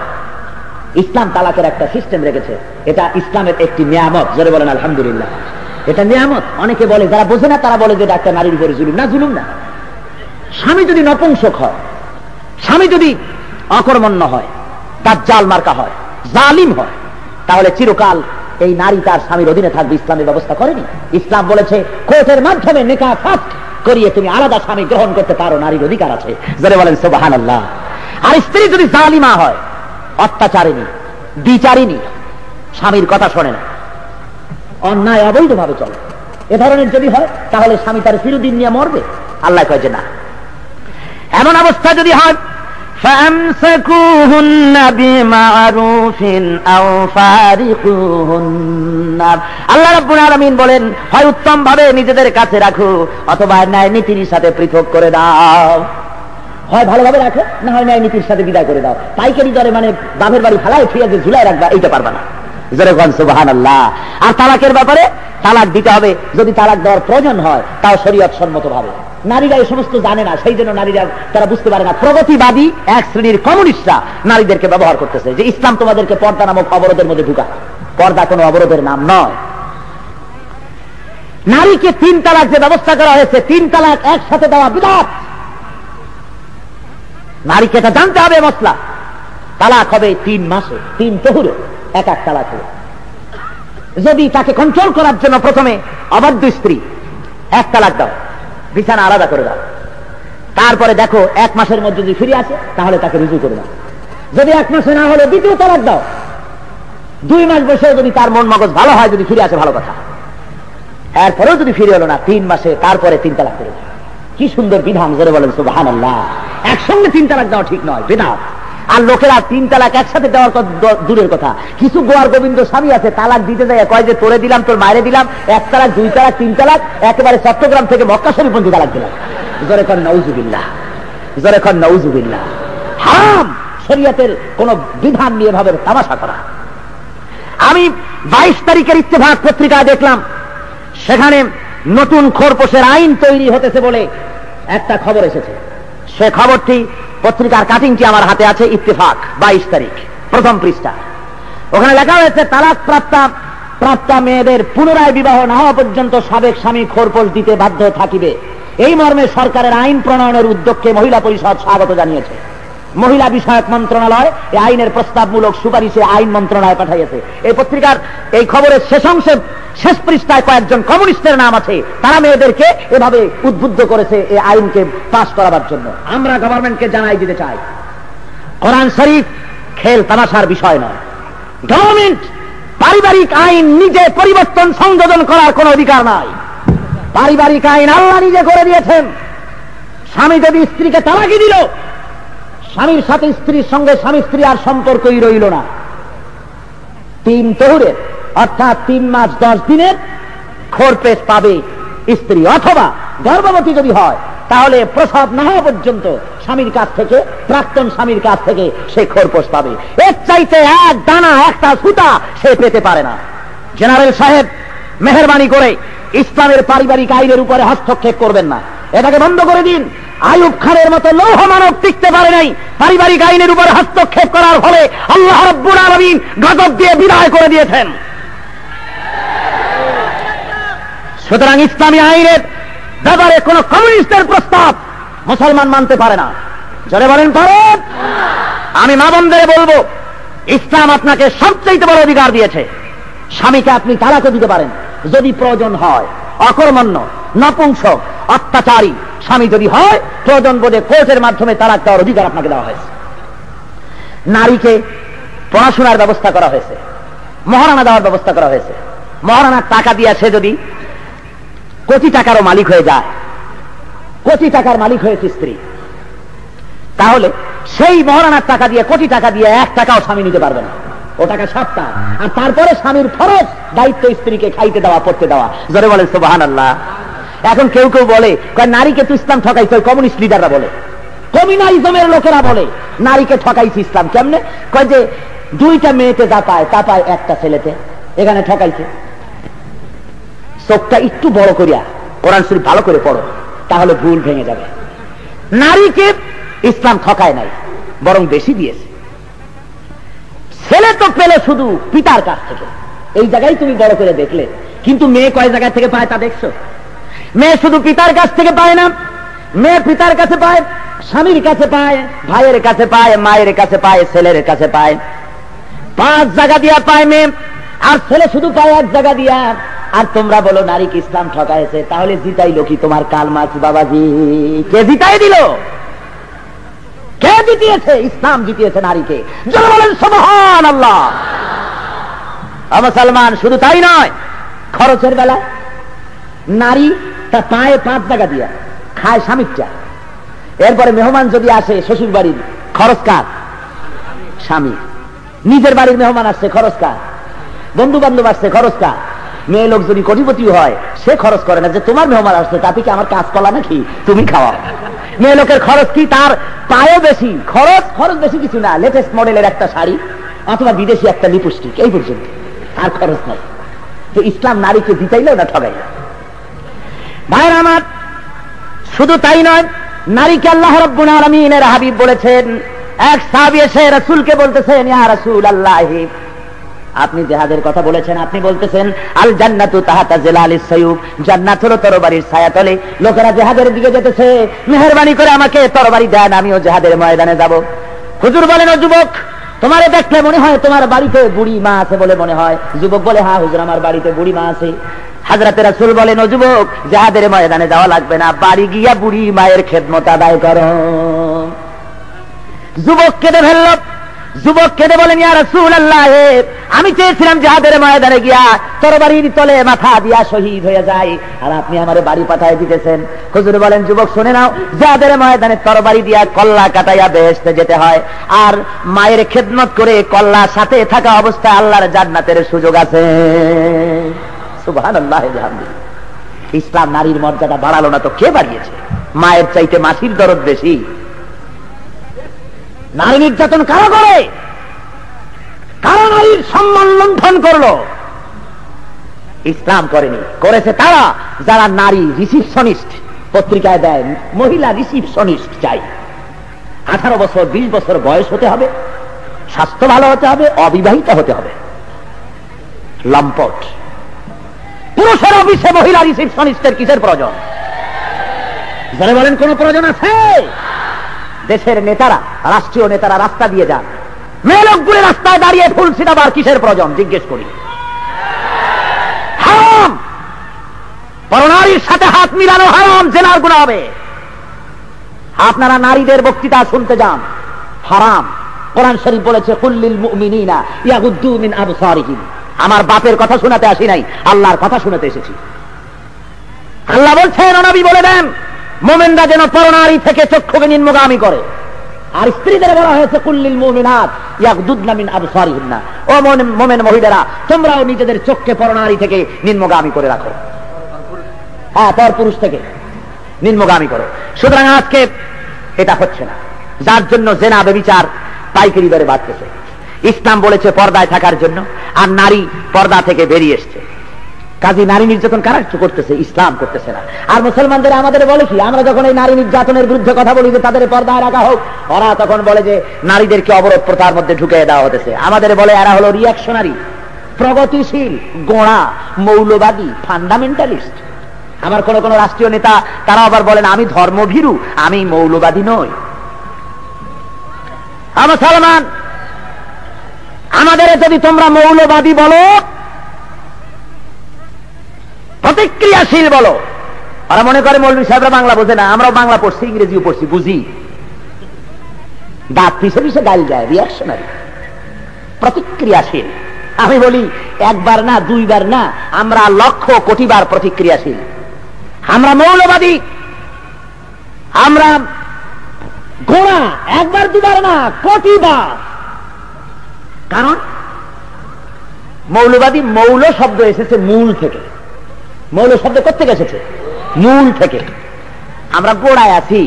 ইসলাম তালাকের একটা সিস্টেম রেখেছে। এটা ইসলামের একটি নিয়ামত। জোরে বলেন আলহামদুলিল্লাহ। এটা নিয়ামত। অনেকে বলে, যারা বোঝে না তারা বলে যে এটা একটা নারীর উপরে জুলুম। না, জুলুম না। স্বামী যদি নপুংসক হয়, স্বামী যদি অকর্মণ্য হয়, দাজ্জাল মার্কা হয়, জালিম হয়, তাহলে চিরকাল এই নারী তার স্বামীর অধীনে থাকবে। ইসলামের ব্যবস্থা করেনি। ইসলাম বলেছে কোর্টের মাধ্যমে নিকাহ ফাস্ক করিয়ে তুমি আলাদা স্বামী গ্রহণ করতে পারো, নারীর অধিকার আছে। যারা বলেন সুবহানাল্লাহ। আর স্ত্রী যদি জালিমা হয়, অত্যাচারিণী, দ্বিচারিণী, স্বামীর কথা শোনে না, অন্যায় অবৈধভাবে চলে, এ ধরনের যদি হয়, তাহলে স্বামী তার চিরদিন নিয়ে মরবে। আল্লাহ কয় যে না। এমন অবস্থা যদি হয়, فَأَمْسَكُوهُنَّ بِمَعْرُوفٍ أَوْ فَارِقُوهُنَّ। আল্লাহ রাব্বুল আলামিন বলেন, হয় উত্তম ভাবে নিজেদের কাছে রাখো, অথবা ন্যায় নীতির সাথে পৃথক করে দাও। হয় ভালোভাবে রাখো, না হয় ন্যায় নীতির সাথে বিদায় করে দাও। পাইকারি দরে মানে বাপের বাড়ি ফালায় ফিরে যে ঝুলাই রাখবা, এইটা পারবা না। সুবহানাল্লাহ। আর তালাকের ব্যাপারে তালাক দিতে হবে যদি তালাক দেওয়ার প্রয়োজন হয়, তাও শরীয়ত সম্মত ভাবে। নারীরা এই সমস্ত জানে না, সেই জন্য নারীরা তারা বুঝতে পারে না। প্রগতিবাদী এক শ্রেণীর কমিউনিস্টরা নারীদেরকে ব্যবহার করতেছে যে ইসলাম তোমাদেরকে পর্দা নামক অবরোধের মধ্যে ঢুকা। পর্দা কোনো অবরোধের নাম নয়। নারীকে 3 তালাক যে ব্যবস্থা করা হয়েছে, 3 তালাক একসাথে দেওয়া বিদআত। নারীকে এটা জানতে হবে মসলা। তালাক হবে 3 মাসে, 3 তহুরে এক তালাক হবে। যদি তাকে কন্ট্রোল করার জন্য প্রথমে অবাধ্য স্ত্রী 1 তালাক দাও, বিছানা আলাদা করে দাও। তারপরে দেখো 1 মাসের মধ্যে যদি ফিরে আসে, তাহলে তাকে রুজু করে দাও। যদি 1 মাসে না হলে 2য় তালাক দাও। 2 মাস বসে যদি তার মন মগজ ভালো হয়, যদি ফিরে আসে ভালো কথা। এরপরেও যদি ফিরে এলো না, 3 মাসে তারপরে 3 তালাক করে দাও। কি সুন্দর বিধান। জোরে বলেন সুবহানাল্লাহ। একসঙ্গে 3 তালাক দেওয়া ঠিক নয়, বিধান। আর লোকেরা 3 তালাক একসাথে দেওয়ার দূরের কথা। কিছু গোয়ার গোবিন্দ স্বামী আছে, তালাক দিতে যায় কয় যে তোরে দিলাম, তোর মায়েরে দিলাম, 1 তালাক, 2 তালাক, 3 তালাক, একেবারে চট্টগ্রাম থেকে মক্কা শরীফ পর্যন্ত তালাক দিলাম। জোরে কর নাউজুবিল্লাহ, জোরে কর নাউজুবিল্লাহ। হারাম। শরীয়তের কোন বিধান নিয়ে ভাবে তামাশা করা। আমি 22 তারিখের ইত্তেফাক পত্রিকায় দেখলাম, সেখানে নতুন খোরপোশের আইন তৈরি হতেছে বলে একটা খবর এসেছে। সে খবরটি, পত্রিকার কাটিংটি আমার হাতে আছে। ইত্তেফাক 22 তারিখ, প্রথম পৃষ্ঠা। ওখানে লেখা হয়েছে, তালাক প্রাপ্তা মেয়েদের পুনরায় বিবাহ না হওয়া পর্যন্ত সাবেক স্বামী খোরপোশ দিতে বাধ্য থাকিবে। এই মর্মে সরকারের আইন প্রণয়নের উদ্যোগকে মহিলা পরিষদ স্বাগত জানিয়েছে। মহিলা বিষয়ক মন্ত্রণালয় এই আইনের প্রস্তাবমূলক সুপারিশে আইন মন্ত্রণালয় পাঠাইছে। এই পত্রিকার এই খবরের শেষ অংশে, শেষ পৃষ্ঠায় কয়েকজন কমিউনিস্টের নাম আছে। তারা মেয়েদেরকে এভাবে উদ্বুদ্ধ করেছে এই আইনকে পাস করাবার জন্য। আমরা গভর্নমেন্টকে জানাই দিতে চাই, কোরআন শরীফ খেল তামাশার বিষয় নয়। গভর্নমেন্ট পারিবারিক আইন নিজে পরিবর্তন সংযোজন করার কোন অধিকার নাই। পারিবারিক আইন আল্লাহ নিজে করে দিয়েছেন। স্বামী যদি স্ত্রীকে তালাকি দিল, স্বামীর সাথে স্ত্রীর সঙ্গে স্বামী স্ত্রী আর সম্পর্কই রইল না। 3 তহুরের অর্থাৎ 3 মাস 10 দিনের খোরপোশ পাবে স্ত্রী। অথবা গর্ভবতী যদি হয়, তাহলে প্রসব না হওয়া পর্যন্ত স্বামীর কাছ থেকে, প্রাক্তন স্বামীর কাছ থেকে সে খোরপোশ পাবে। এর চাইতে এক দানা, একটা সুতা সে পেতে পারে না। জেনারেল সাহেব, মেহেরবানি করে ইসলামের পারিবারিক আইনের উপরে হস্তক্ষেপ করবেন না। এটাকে বন্ধ করে দিন। আইয়ুব খানের মতো লৌহ মানব টিকতে পারে নাই পারিবারিক আইনের উপরে হস্তক্ষেপ করার ফলে। আল্লাহ রাব্বুল আলামিন গজব দিয়ে বিদায় করে দিয়েছেন। সুতরাং ইসলামী আইনের ব্যাপারে কোন কমিউনিস্টের প্রস্তাব মুসলমান মানতে পারে না। জোরে বলেন পারেন? আমি মা বোনদের বলবো, ইসলাম আপনাকে সবচেয়ে বড় অধিকার দিয়েছে। স্বামীকে আপনি তালাকও দিতে পারেন যদি প্রয়োজন হয়। অকর্মণ্য, নপুংসক, অত্যাচারী স্বামী যদি হয়, প্রয়োজন বোধে কোর্টের মাধ্যমে তালাক দেওয়ার অধিকার আপনাকে দেওয়া হয়েছে। নারীকে পড়াশোনার ব্যবস্থা করা হয়েছে, মহারানা দেওয়ার ব্যবস্থা করা হয়েছে। মহারানার টাকা দিয়ে সে যদি কোটি টাকারও মালিক হয়ে যায়, কোটি টাকার মালিক হয়েছে স্ত্রী, তাহলে সেই মহারানার টাকা দিয়ে, কোটি টাকা দিয়ে 1 টাকাও স্বামী নিতে পারবে না। ও টাকা সবটা। আর তারপরে স্বামীর ফরজ দায়িত্ব স্ত্রীকে খাইতে দেওয়া, পড়তে দেওয়া। জোরে বলেন সুবহানাল্লাহ। এখন কেউ কেউ বলে নারীকে তো ইসলাম ঠকাইছে, কমিউনিস্ট লিডাররা বলে, কমিউনালিজমের লোকেরা বলে নারীকে ঠকাইছে ইসলাম। কেমনে? কয় যে 2টা মেয়েতে যা পায় তা পায় 1টা ছেলেতে, এখানে ঠকাইছে। চোখটা একটু বড় করিয়া কোরআন শরীফ ভালো করে পড়ো, তাহলে ভুল ভেঙে যাবে। নারীকে ইসলাম ঠকায় নাই, বরং বেশি দিয়েছে। ছেলে তো পেলে শুধু পিতার কাছ থেকে, এই জায়গায় তুমি বড় করে দেখলে, কিন্তু মেয়ে কয় জায়গা থেকে পায় তা দেখছো? মেয়ে শুধু পিতার কাছ থেকে পায় না, মেয়ে পিতার কাছে পায়, স্বামীর কাছে পায়, ভাইয়ের কাছে পায়, মায়ের কাছে পায়, ছেলের কাছে পায়। 5 জায়গা দিয়া পায় মেয়ে, আর ছেলে শুধু পায় 1 জায়গা দিয়া। আর তোমরা বলো নারীকে ইসলাম ঠকাইছে, তাহলে জিতাইলো কি তোমার কালমাস বাবাজি? কে জিতাই দিল? কে জিতিয়েছে? ইসলাম জিতিয়েছে নারীকে। যারা বলেন সুবহানাল্লাহ। মুসলমান শুধু তাই নয়, খরচের বেলা নারী তা পায়ে 5 জায়গা দিয়া, খায় স্বামীরটা। এরপরে মেহমান যদি আসে শ্বশুর বাড়ির, খরচ কার? স্বামী। নিজের বাড়ির মেহমান আসছে, খরচ কার? বন্ধু বান্ধব আসছে, খরচ কার? মেয়ে লোক যদি কোটিপতি হয়, সে খরচ করে না যে তোমার মেহমান আসছে, তাতে কি আমার কাজ কলা নাকি, তুমি খাওয়াও। মেয়ে লোকের খরচ কি? তার পায়েও বেশি খরচ। খরচ বেশি কিছু না, লেটেস্ট মডেলের একটা শাড়ি অথবা বিদেশি একটা লিপস্টিক, এই পর্যন্ত, আর খরচ নাই। তো ইসলাম নারীকে জিতাইলো না ঠগাইল? ভাইরা আমার, শুধু তাই নয়, নারীকে আল্লাহ রাব্বুল আলামিনের হাবিব বলেছেন। এক সাহাবী এসে রাসূলকে বলতেছেন, ইয়া রাসূলুল্লাহ, আপনি জিহাদের কথা বলেছেন, আপনি বলতেছেন আল জান্নাতু তাহাতা জিলালিস সায়ুব, জান্নাত হলো তরবারির ছায়াতলে। লোকেরা জিহাদের দিকে যেতেছে, মেহেরবানি করে আমাকে তরবারি দেন, আমিও জিহাদের ময়দানে যাব। হুজুর বলেন, ও যুবক, তোমারে দেখলে মনে হয় তোমার বাড়িতে বুড়ি মা আছে বলে মনে হয়। যুবক বলে, হ্যাঁ হুজুর, আমার বাড়িতে বুড়ি মা আছে। হযরত রাসূল বলেন, ও যুবক, জিহাদের ময়দানে যাওয়া লাগবে না, বাড়ি গিয়া বুড়ি মায়ের খেদমত আদায় করো। যুবক কেঁদে ফেলল। যুবক কেঁদে বলেন, ইয়া রাসূলুল্লাহ, আমি চেয়েছিলাম জিহাদের ময়দানে গিয়া তরবারির তলে মাথা দিয়া শহীদ হয়ে যায়, আর আপনি আমারে বাড়ি পাঠায় দিতেছেন। হুজুর বলেন, যুবক শুনে নাও, জিহাদের ময়দানে তরবারি দিয়া কল্লা কাটাইয়া বেহেশতে যেতে হয়, আর মায়ের খেদমত করে কল্লা সাথে থাকা অবস্থায় আল্লাহর জান্নাতের সুযোগ আছে। সুবহানাল্লাহ। ইসলাম নারীর মর্যাদা বাড়ালো না তো কে বাড়িয়েছে? মায়ের চাইতে মাসির দরদ বেশি। নারী নির্যাতন কারা করে? কারা নারীর সম্মান লঙ্ঘন করলো? ইসলাম করেনি, করেছে তারা যারা নারী রিসিপশনিস্ট পত্রিকায় দেয়, মহিলা রিসিপশনিস্ট চাই। 18 বছর 20 বছর বয়স হতে হবে, স্বাস্থ্য ভালো হতে হবে, অবিবাহিত হতে হবে। লম্পট। পুরুষের অফিসে মহিলা রিসিপশনিস্টের কিসের প্রয়োজন? যারা বলেন কোন প্রয়োজন আছে? দেশের নেতারা, রাষ্ট্রীয় নেতারা রাস্তা দিয়ে যান, মেয়ে লোকগুলি রাস্তায় দাঁড়িয়ে ফুল ছিটাবার কিসের প্রয়োজন? জিজ্ঞেস করি। হারাম। পরনারীর সাথে হাত মিলানো হারাম, জেনার গুনাহ হবে। আপনারা নারীদের বক্তৃতা শুনতে যান, হারাম। কোরআন শরীফ বলেছে, কুল্লিল মুমিনিনা ইয়াগুদ্দু মিন আবসারিহিম। আমার বাপের কথা শোনাতে আসি নাই, আল্লাহর কথা শুনাতে এসেছি। আল্লাহ বলছেন, নবী বলে দেন, মুমিনরা যেন পরনারী থেকে চক্ষুকে নিম্নগামী করে। আর স্ত্রীদের বলা হয়েছে, কুল্লিল মুমিনাত ইয়াগুদ্দুনা মিন আবসারিহিন্না। ও মুমিন মহিলারা, তোমরাও নিজেদের চোখকে পরনারী থেকে নিম্নগামী করে রাখো। হ্যাঁ, পর পুরুষ থেকে নিম্নগামী করো। সুতরাং আজকে এটা হচ্ছে না, যার জন্য জেনা ব্যভিচার পাইকারি দরে বাড়তেছে। ইসলাম বলেছে পর্দায় থাকার জন্য, আর নারী পর্দা থেকে বেরিয়ে এসছে। কাজী নারী নির্যাতন কারা করতেছে? ইসলাম করতেছে না। আর মুসলমানদের আমাদের বলে কি, আমরা যখন এই নারী নির্যাতনের বিরুদ্ধে কথা বলি যে তাদের পর্দায় রাখা হোক, ওরা তখন বলে যে নারীদেরকে অবরোধ প্রথার মধ্যে ঢুকিয়ে দেওয়া হতেছে। আমাদের বলে এরা হলো রিয়াকশনারি, প্রগতিশীল, গোঁড়া, মৌলবাদী, ফান্ডামেন্টালিস্ট। আমার কোন কোন রাষ্ট্রীয় নেতা তারা আবার বলেন, আমি ধর্মভীরু, আমি মৌলবাদী নই। মুসলমান, আমাদের যদি তোমরা মৌলবাদী বলো, প্রতিক্রিয়াশীল বলো, ওরা মনে করে মৌলভী সাহেবরা বাংলা বোঝে না। আমরাও বাংলা পড়ছি, ইংরেজিও পড়ছি, বুঝি। দাঁত পিছে পিছে গাল যায়, রিয়াকশনারি, প্রতিক্রিয়াশীল। আমি বলি একবার না, দুইবার না, আমরা লক্ষ কোটিবার প্রতিক্রিয়াশীল। আমরা মৌলবাদী, আমরা গোড়া, একবার দুবার না, কোটিবার। কারণ মৌলবাদী, মৌল শব্দ এসেছে মূল থেকে। মৌল শব্দ কোথেকে এসেছে? মূল থেকে। আমরা গোড়ায় আছি,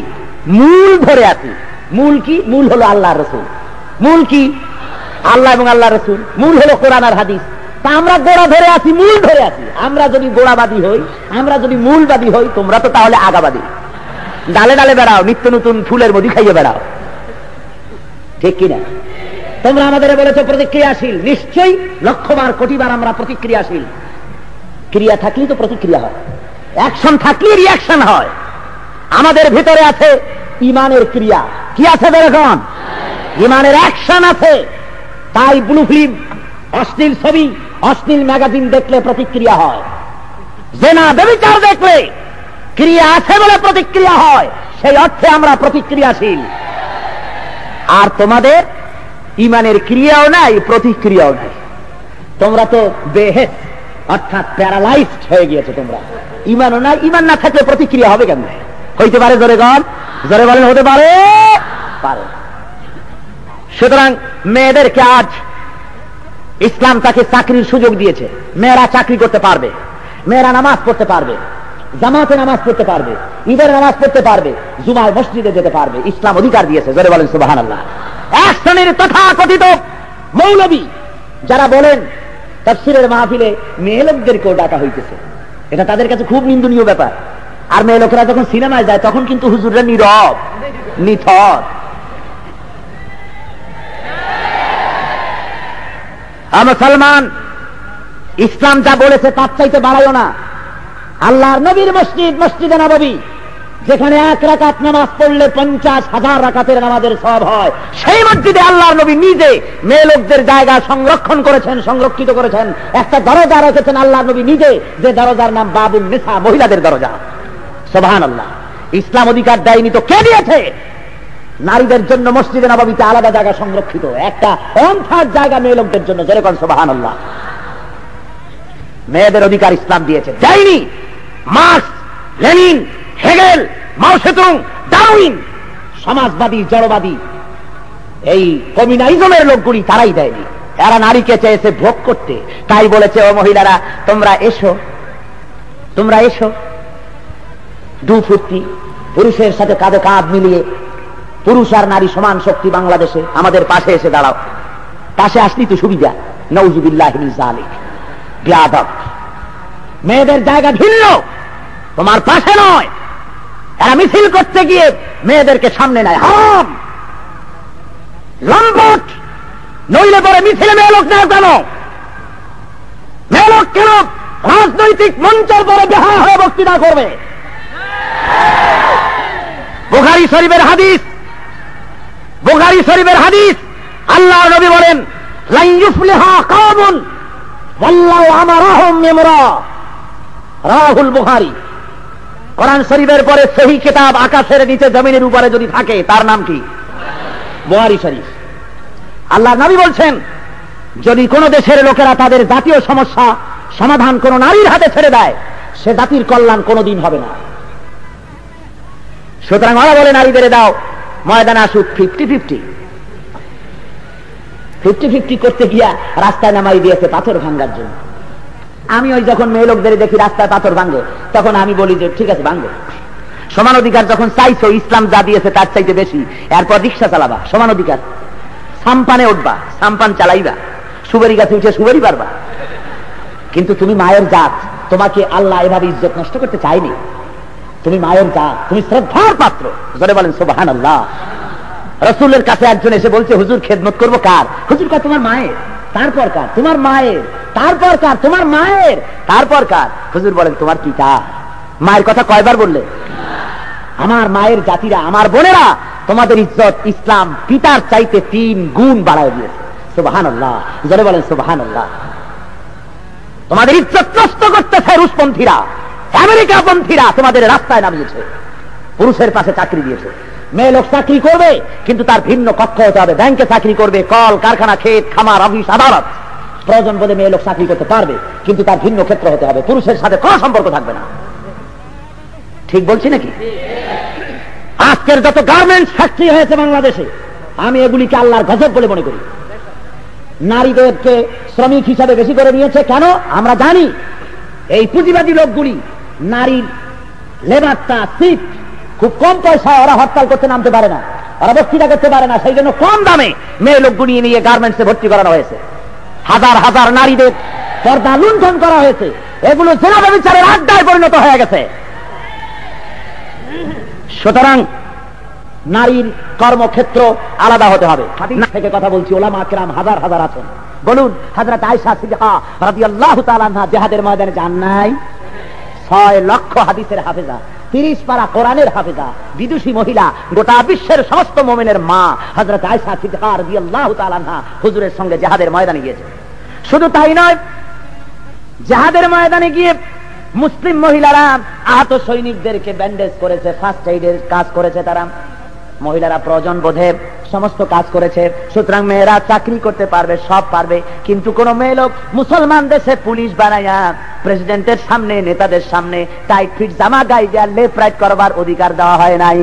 মূল ধরে আছি। মূল কি? মূল হলো আল্লাহ রসুল। মূল কি? আল্লাহ এবং আল্লাহ রসুল। মূল হলো কোরআন আর হাদিস। তা আমরা গোড়া ধরে আছি, মূল ধরে আছি। আমরা যদি গোড়াবাদী হই, আমরা যদি মূলবাদী হই, তোমরা তো তাহলে আগাবাদী। ডালে ডালে বেড়াও, নিত্য নতুন ফুলের মধু খাইয়ে বেড়াও, ঠিক কিনা? তোমরা আমাদের বলেছো প্রতিক্রিয়াশীল। নিশ্চয়ই লক্ষবার কোটিবার আমরা প্রতিক্রিয়াশীল। ক্রিয়া থাকলেই তো প্রতিক্রিয়া হয়, অ্যাকশন থাকলে রিয়াকশন হয়। আমাদের ভিতরে আছে ইমানের ক্রিয়া। কি আছে বেরকম? ইমানের অ্যাকশন আছে। তাই ব্লু ফিল্ম, অশ্লীল ছবি, অশ্লীল ম্যাগাজিন দেখলে প্রতিক্রিয়া হয়। জেনা ব্যভিচার দেখলে ক্রিয়া আছে বলে প্রতিক্রিয়া হয়। সেই অর্থে আমরা প্রতিক্রিয়াশীল। আর তোমাদের ইমানের ক্রিয়াও নাই, প্রতিক্রিয়াও নাই। তোমরা তো বেহেস, অর্থাৎ প্যারালাইজড হয়ে গিয়েছে। তোমরা ইমানও নাই। ইমান না থাকলে প্রতিক্রিয়া হবে কেন? হইতে পারে? জোরে গণ, জোরে বলেন, হতে পারে? পারে। সুতরাং মেয়েদেরকে আজ ইসলাম তাকে চাকরির সুযোগ দিয়েছে। মেয়েরা চাকরি করতে পারবে, মেয়েরা নামাজ পড়তে পারবে, জামাতে নামাজ পড়তে পারবে, ঈদের নামাজ পড়তে পারবে, জুমায় মসজিদে যেতে পারবে। ইসলাম অধিকার দিয়েছে। জোরে বলেন সুবহানাল্লাহ। এক শ্রেণীর তথাকথিত মৌলবী যারা বলেন তাফসীরের মাহফিলে মেয়ে লোকদেরকেও ডাকা হইতেছে, এটা তাদের কাছে খুব নিন্দনীয় ব্যাপার। আর মেয়ে লোকেরা যখন সিনেমায় যায় তখন কিন্তু হুজুররা নীরব, নিথর। মুসলমান, ইসলাম যা বলেছে তার চাইতে বাড়াইও না। আল্লাহর নবীর মসজিদ, মসজিদে নববী, যেখানে এক রাকাত নামাজ পড়লে 50,000 রাকাতের নামাজের সওয়াব হয়, সেই মসজিদে আল্লাহর নবী নিজে মেয়ে লোকদের জায়গা সংরক্ষণ করেছেন, সংরক্ষিত করেছেন। একটা দরজা রেখেছেন আল্লাহর নবী নিজে, যে দরজার নাম বাবুন নিসা, মহিলাদের দরজা। সুবহানাল্লাহ। ইসলাম অধিকার দেয়নি তো কে দিয়েছে? নারীদের জন্য মসজিদে নববীতে আলাদা জায়গা সংরক্ষিত, একটা অন্থার জায়গা মেয়ে লোকদের জন্য। যেরকম সুবহানাল্লাহ। মেয়েদের অধিকার ইসলাম দিয়েছে, দেয়নি। মার্কস, লেনিন, হেগেল, মাও সেতুং, ডারউইন, সমাজবাদী, জড়বাদী, এই কমিউনিজমের লোকগুলি তারাই দেয়নি। এরা নারীকে চেয়েছে ভোগ করতে। তাই বলেছে, ও মহিলারা তোমরা এসো, তোমরা এসো, দুফুর্তি পুরুষের সাথে কাঁধে কাঁধ মিলিয়ে, পুরুষ আর নারী সমান শক্তি বাংলাদেশে, আমাদের পাশে এসে দাঁড়াও। পাশে আসলি তো সুবিধা। নাউযুবিল্লাহি মিন যালিক। বিয়াদব। মেয়েদের জায়গা ভিন্ন, তোমার পাশে নয়। এরা মিছিল করতে গিয়ে মেয়েদেরকে সামনে নেয়। হাম লম্পট, নইলে পরে মিছিলে মেয়ে লোক নেয় কেন? মেয়ে লোক কেন রাজনৈতিক মঞ্চের পরে বেহায়া হয়ে বক্তৃতা করবে? বুখারী শরীফের হাদিস, বুখারী শরীফের হাদিস, আল্লাহর নবী বলেন, লা ইউফলিহা কওমুন ওয়াল্লাহু আমারাহুম ইমরা। রাহুল বুখারী। কোরআন শরীফের পরে সহিহ কিতাব আকাশের নিচে জমিনের উপরে যদি থাকে তার নাম কি? বুখারী শরীফ। আল্লাহর নবী বলছেন, যদি কোন দেশের লোকেরা তাদের জাতীয় সমস্যা সমাধান কোন নারীর হাতে ছেড়ে দেয়, সে জাতির কল্যাণ কোনদিন হবে না। সুতরাং ওরা বলে নারীদের দাও, ময়দানে আসুক 50-50। 50-50 করতে গিয়া রাস্তায় নামাই দিয়েছে পাথর ভাঙ্গার জন্য। আমি ওই যখন মেয়ে লোকদের দেখি রাস্তায় পাথর ভাঙ্গে, তখন আমি বলি যে ঠিক আছে ভাঙ্গো। সমান অধিকার যখন চাইছো, ইসলাম যা দিয়েছে তার চাইতে বেশি, এরপর রিক্সা চালাবা, সমান অধিকার। সাম্পানে উঠবা, সাম্পান চালাইবা, সুবেরি গাছে উঠে সুবেরি পারবা। কিন্তু তুমি মায়ের জাত, তোমাকে আল্লাহ এভাবে ইজ্জত নষ্ট করতে চাইনি। তুমি মায়ের জাত, তুমি শ্রদ্ধার পাত্র। জোরে বলেন সুবহানাল্লাহ। রাসূলের কাছে একজন এসে বলছে, হুজুর খেদমত করবো কার? হুজুর কার? তোমার মায়ের। তারপর কার? তোমার মায়ের। তারপর কার? তোমার মায়ের। তারপর কার? হুজুর বলেন তোমার পিতা। মায়ের কথা কয়বার বললে? আমার মায়ের জাতিরা, আমার বোনেরা, তোমাদের ইজ্জত ইসলাম পিতার চাইতে 3 গুণ বাড়ায় দিয়েছে। সুবহানাল্লাহ, জোরে বলেন সুবহানাল্লাহ। তোমাদের ইজ্জত নষ্ট করতেছে রুশপন্থীরা, আমেরিকাপন্থীরা তোমাদের রাস্তায় নামিয়েছে, পুরুষের পাশে চাকরি দিয়েছে। মেয়ে লোক চাকরি করবে কিন্তু তার ভিন্ন কক্ষ হতে হবে, ব্যাংকে চাকরি করবে, কল কারখানা, ক্ষেত খামার, অফিস আদালত, প্রয়োজন বোধে মেয়ে লোক চাকরি করতে পারবে কিন্তু তার ভিন্ন ক্ষেত্র হতে হবে, পুরুষের সাথে কোনো সম্পর্ক থাকবে না। ঠিক বলছি নাকি? আজকের যত গার্মেন্টস ফ্যাক্টরি হয়েছে বাংলাদেশে, আমি এগুলিকে আল্লাহর গজব বলে মনে করি। নারীদেরকে শ্রমিক হিসাবে বেশি করে নিয়েছে কেন? আমরা জানি এই পুঁজিবাদী লোকগুলি নারীর লেবারটা সিট খুব কম পয়সায়, ওরা হরতাল করতে নামতে পারে না, ওরা বক্তৃতা করতে পারে না, সেই জন্য কম দামে মেয়ে লোকগুলি নিয়ে গার্মেন্টসে ভর্তি করানো হয়েছে। হাজার হাজার নারীদের পর্দা লুণ্ঠন করা হয়েছে, এগুলো জেনা ব্যভিচারের আড্ডায় পরিণত হয়ে গেছে। সুতরাং নারীর কর্মক্ষেত্র আলাদা হতে হবে। হাদিস থেকে কথা বলছি, ওলামা কেরাম হাজার হাজার আছেন। বলুন, হযরত আয়েশা সিদ্দিকা রাদিয়াল্লাহু তাআলা আনহা জিহাদের ময়দানে যান নাই? 6 লক্ষ হাদিসের হাফেজা, 30 পারা কোরআনের হাফেজা, বিদুষী মহিলা, গোটা বিশ্বের সমস্ত মুমিনের মা হযরত আয়েশা সিদ্দিকা রাদিয়াল্লাহু তাআলা আনহা হুজুরের সঙ্গে জিহাদের ময়দানে গিয়েছে। শুধু তাই নয়, জিহাদের ময়দানে গিয়ে মুসলিম মহিলারা আহত সৈনিকদেরকে ব্যান্ডেজ করেছে, ফার্স্ট এইডের কাজ করেছে তারা। মহিলারা প্রয়োজন বোধে সমস্ত কাজ করেছে। সুতরাং মেয়েরা চাকরি করতে পারবে, সব পারবে, কিন্তু কোন মেয়ে লোক মুসলমান দেশে পুলিশ বানাইয়া প্রেসিডেন্টের সামনে, নেতাদের সামনে টাইট ফিট জামা গায়ে দেওয়া, লেফট রাইট করবার অধিকার দেওয়া হয় নাই।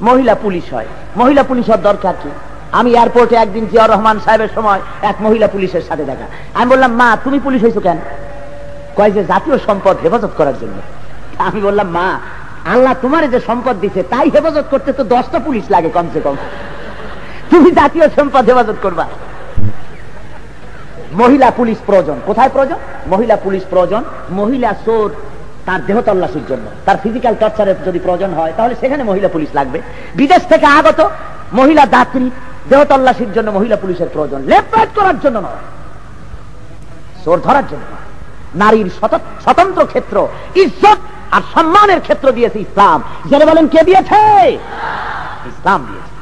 মহিলা পুলিশ হয়, মহিলা পুলিশ হওয়ার দরকার কি? আমি এয়ারপোর্টে একদিন জিয়াউর রহমান সাহেবের সময় এক মহিলা পুলিশের সাথে দেখা। আমি বললাম, মা তুমি পুলিশ হয়েছো কেন? কয় যে জাতীয় সম্পদ হেফাজত করার জন্য। আমি বললাম, মা আল্লাহ তোমার যে সম্পদ দিচ্ছে তাই হেফাজত করতে তো 10টা পুলিশ লাগে কমসে কম, তুমি জাতীয় সম্পদ হেফাজত করবা? মহিলা পুলিশ প্রয়োজন। কোথায় প্রয়োজন? মহিলা পুলিশ প্রয়োজন মহিলা চোর তার দেহ তল্লাশির জন্য, তার ফিজিক্যাল টর্চারের যদি প্রয়োজন হয় তাহলে সেখানে মহিলা পুলিশ লাগবে। বিদেশ থেকে আগত মহিলা যাত্রী দেহ তল্লাশির জন্য মহিলা পুলিশের প্রয়োজন, লেফট রাইট করার জন্য নয়, চোর ধরার জন্য। নারীর স্বতন্ত্র ক্ষেত্র, ইজ্জত আর সম্মানের ক্ষেত্র দিয়েছে ইসলাম। যারা বলেন কে দিয়েছে? ইসলাম দিয়েছে।